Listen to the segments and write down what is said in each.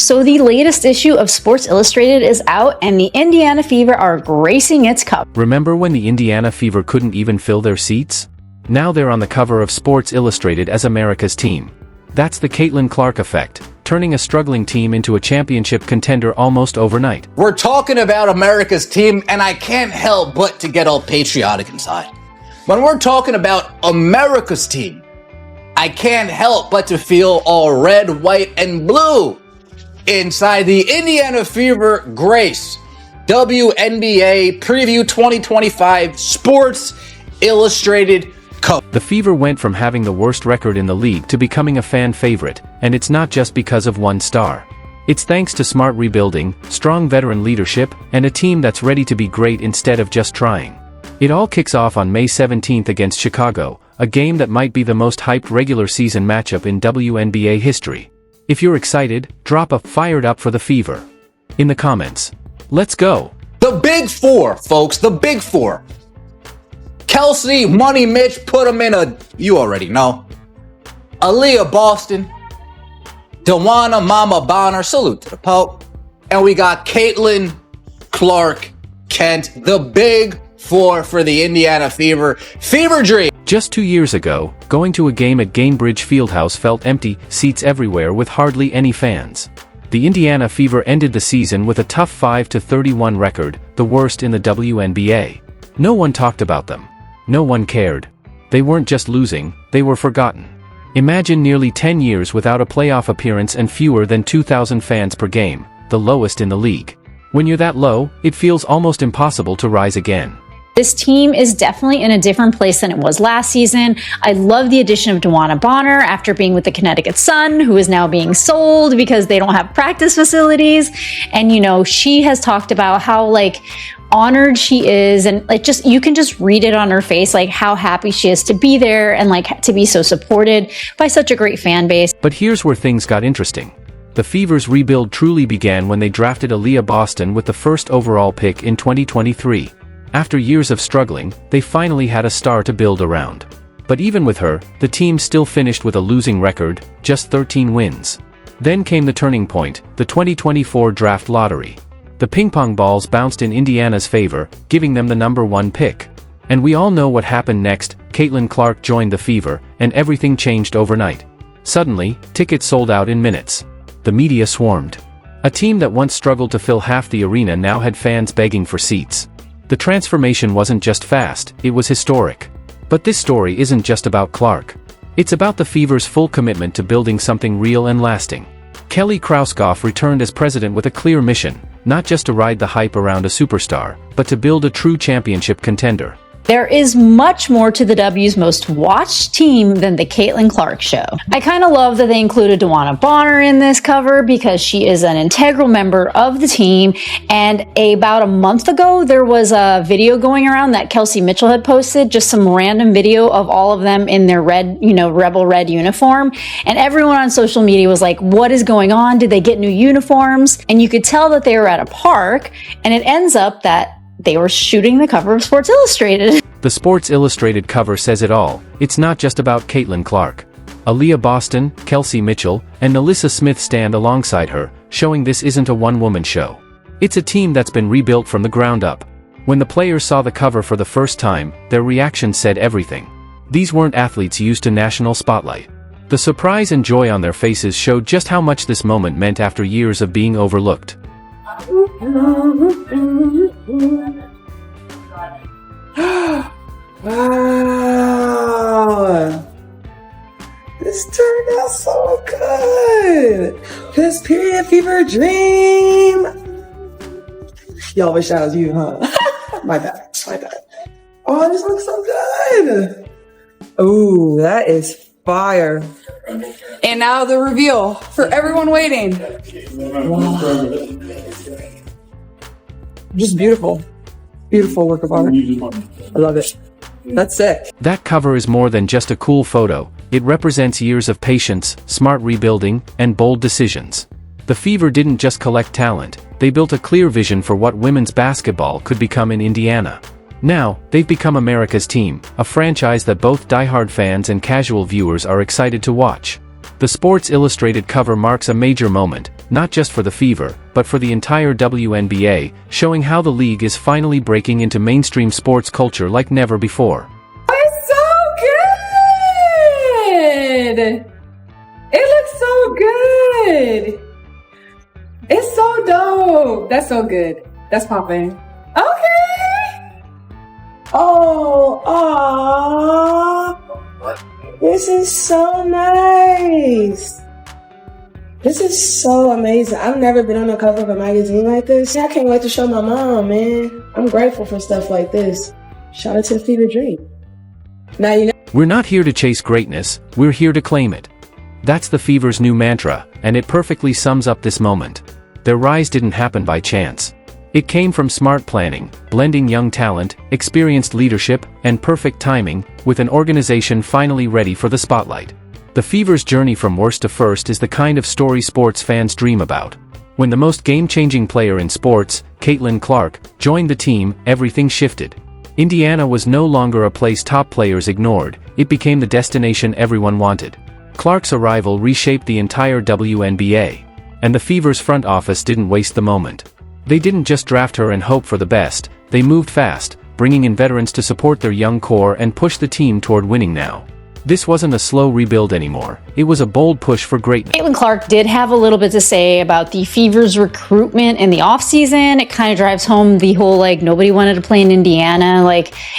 So the latest issue of Sports Illustrated is out and the Indiana Fever are gracing its cover. Remember when the Indiana Fever couldn't even fill their seats? Now they're on the cover of Sports Illustrated as America's team. That's the Caitlin Clark effect, turning a struggling team into a championship contender almost overnight. We're talking about America's team, and I can't help but to get all patriotic inside. When we're talking about America's team, I can't help but to feel all red, white, and blue inside the Indiana Fever Grace WNBA Preview 2025 Sports Illustrated cover. The Fever went from having the worst record in the league to becoming a fan favorite, and it's not just because of one star. It's thanks to smart rebuilding, strong veteran leadership, and a team that's ready to be great instead of just trying. It all kicks off on May 17th against Chicago, a game that might be the most hyped regular season matchup in WNBA history. If you're excited, drop a "fired up for the Fever" in the comments. Let's go! The Big Four, folks, the Big Four. Kelsey, Money Mitch, put them in a, you already know. Aaliyah Boston, Dewana Mama Bonner, salute to the Pope. And we got Caitlin Clark Kent, the Big Four for the Indiana Fever. Fever Dream. Just 2 years ago, going to a game at Gainbridge Fieldhouse felt empty, seats everywhere with hardly any fans. The Indiana Fever ended the season with a tough 5-31 record, the worst in the WNBA. No one talked about them. No one cared. They weren't just losing, they were forgotten. Imagine nearly 10 years without a playoff appearance and fewer than 2,000 fans per game, the lowest in the league. When you're that low, it feels almost impossible to rise again. This team is definitely in a different place than it was last season. I love the addition of Dewana Bonner after being with the Connecticut Sun, who is now being sold because they don't have practice facilities. And, you know, she has talked about how, like, honored she is, and like, just, you can just read it on her face, like how happy she is to be there and like to be so supported by such a great fan base. But here's where things got interesting. The Fever's rebuild truly began when they drafted Aaliyah Boston with the first overall pick in 2023. After years of struggling, they finally had a star to build around. But even with her, the team still finished with a losing record, just 13 wins. Then came the turning point, the 2024 draft lottery. The ping-pong balls bounced in Indiana's favor, giving them the #1 pick. And we all know what happened next. Caitlin Clark joined the Fever, and everything changed overnight. Suddenly, tickets sold out in minutes. The media swarmed. A team that once struggled to fill half the arena now had fans begging for seats. The transformation wasn't just fast, it was historic. But this story isn't just about Clark. It's about the Fever's full commitment to building something real and lasting. Kelly Krauskopf returned as president with a clear mission, not just to ride the hype around a superstar, but to build a true championship contender. There is much more to the W's most watched team than the Caitlin Clark Show. I kind of love that they included Dewana Bonner in this cover because she is an integral member of the team. And about a month ago, there was a video going around that Kelsey Mitchell had posted, just some random video of all of them in their red, rebel red uniform. And everyone on social media was like, what is going on? Did they get new uniforms? And you could tell that they were at a park, and it ends up that they were shooting the cover of Sports Illustrated. The Sports Illustrated cover says it all. It's not just about Caitlin Clark. Aaliyah Boston, Kelsey Mitchell, and Alyssa Smith stand alongside her, showing this isn't a one-woman show. It's a team that's been rebuilt from the ground up. When the players saw the cover for the first time, their reaction said everything. These weren't athletes used to national spotlight. The surprise and joy on their faces showed just how much this moment meant after years of being overlooked. Wow, this turned out so good. This period fever dream. Y'all wish that was you, huh? My bad. Oh, this looks so good. Oh, that is fire. And now the reveal for everyone waiting. Wow. Just beautiful. Beautiful work of art. I love it. That's sick. That cover is more than just a cool photo. It represents years of patience, smart rebuilding, and bold decisions. The Fever didn't just collect talent, they built a clear vision for what women's basketball could become in Indiana. Now, they've become America's team, a franchise that both diehard fans and casual viewers are excited to watch. The Sports Illustrated cover marks a major moment, not just for the Fever, but for the entire WNBA, showing how the league is finally breaking into mainstream sports culture like never before. It's so good! It looks so good! It's so dope! That's so good. That's popping. Okay! Oh, this is so nice. This is so amazing. I've never been on the cover of a magazine like this. I can't wait to show my mom, man. I'm grateful for stuff like this. Shout out to the Fever Dream. Now you know. We're not here to chase greatness, we're here to claim it. That's the Fever's new mantra, and it perfectly sums up this moment. Their rise didn't happen by chance. It came from smart planning, blending young talent, experienced leadership, and perfect timing, with an organization finally ready for the spotlight. The Fever's journey from worst to first is the kind of story sports fans dream about. When the most game-changing player in sports, Caitlin Clark, joined the team, everything shifted. Indiana was no longer a place top players ignored, it became the destination everyone wanted. Clark's arrival reshaped the entire WNBA. And the Fever's front office didn't waste the moment. They didn't just draft her and hope for the best, they moved fast, bringing in veterans to support their young core and push the team toward winning now. This wasn't a slow rebuild anymore, it was a bold push for greatness. Caitlin Clark did have a little bit to say about the Fever's recruitment in the offseason. It kind of drives home the whole, nobody wanted to play in Indiana.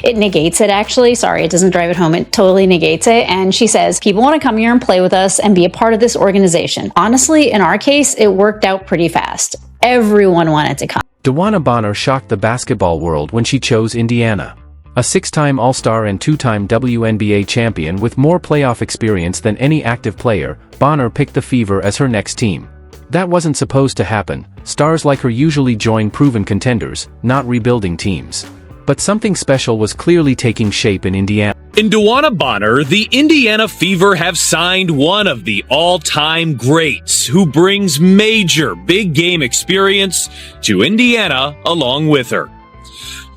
It negates it, actually. Sorry, it doesn't drive it home. It totally negates it. And she says, people want to come here and play with us and be a part of this organization. Honestly, in our case, it worked out pretty fast. Everyone wanted to come. DeWanna Bonner shocked the basketball world when she chose Indiana. A 6-time All-Star and 2-time WNBA champion with more playoff experience than any active player, Bonner picked the Fever as her next team. That wasn't supposed to happen. Stars like her usually join proven contenders, not rebuilding teams. But something special was clearly taking shape in Indiana. In DeWanna Bonner, the Indiana Fever have signed one of the all-time greats who brings major big game experience to Indiana along with her.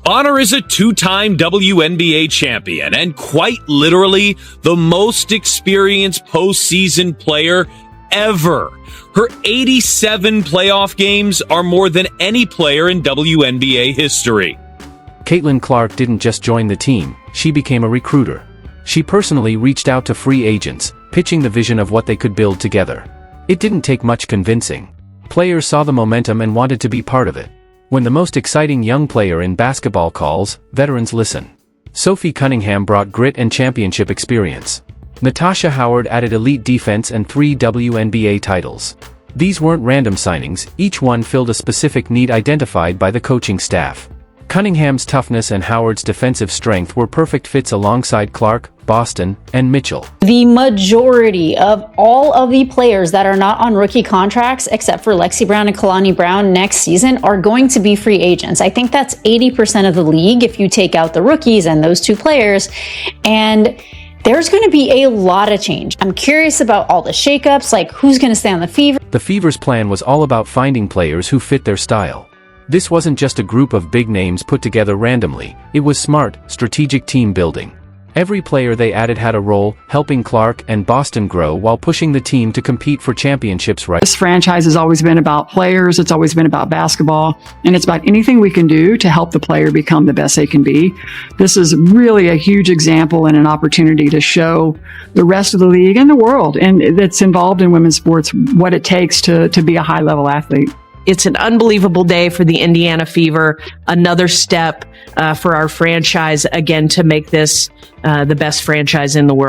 Bonner is a 2-time WNBA champion and quite literally the most experienced postseason player ever. Her 87 playoff games are more than any player in WNBA history. Caitlin Clark didn't just join the team, she became a recruiter. She personally reached out to free agents, pitching the vision of what they could build together. It didn't take much convincing. Players saw the momentum and wanted to be part of it. When the most exciting young player in basketball calls, veterans listen. Sophie Cunningham brought grit and championship experience. Natasha Howard added elite defense and 3 WNBA titles. These weren't random signings, each one filled a specific need identified by the coaching staff. Cunningham's toughness and Howard's defensive strength were perfect fits alongside Clark, Boston, and Mitchell. The majority of all of the players that are not on rookie contracts, except for Lexi Brown and Kalani Brown next season, are going to be free agents. I think that's 80% of the league if you take out the rookies and those 2 players. And there's going to be a lot of change. I'm curious about all the shakeups, who's going to stay on the Fever. The Fever's plan was all about finding players who fit their style. This wasn't just a group of big names put together randomly, it was smart, strategic team building. Every player they added had a role, helping Clark and Boston grow while pushing the team to compete for championships. This franchise has always been about players, it's always been about basketball, and it's about anything we can do to help the player become the best they can be. This is really a huge example and an opportunity to show the rest of the league and the world and that's involved in women's sports what it takes to be a high-level athlete. It's an unbelievable day for the Indiana Fever, another step for our franchise, again, to make this the best franchise in the world.